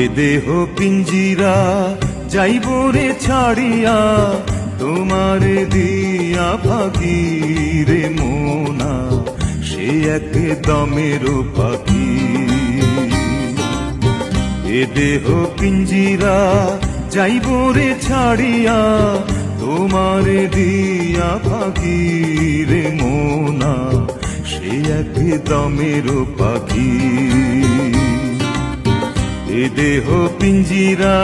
এ দেহ পিঞ্জিরা যাইব রে ছাড়িয়া, তোমারে দিয়া পাখি রে মোনা, সে এক দমের পাখি। এ দেহ পিঞ্জিরা যাইব রে ছাড়িয়া, তোমারে দিয়া পাখি রে মোনা, সে এক দমের পাখি। এ দেহ পিঞ্জিরা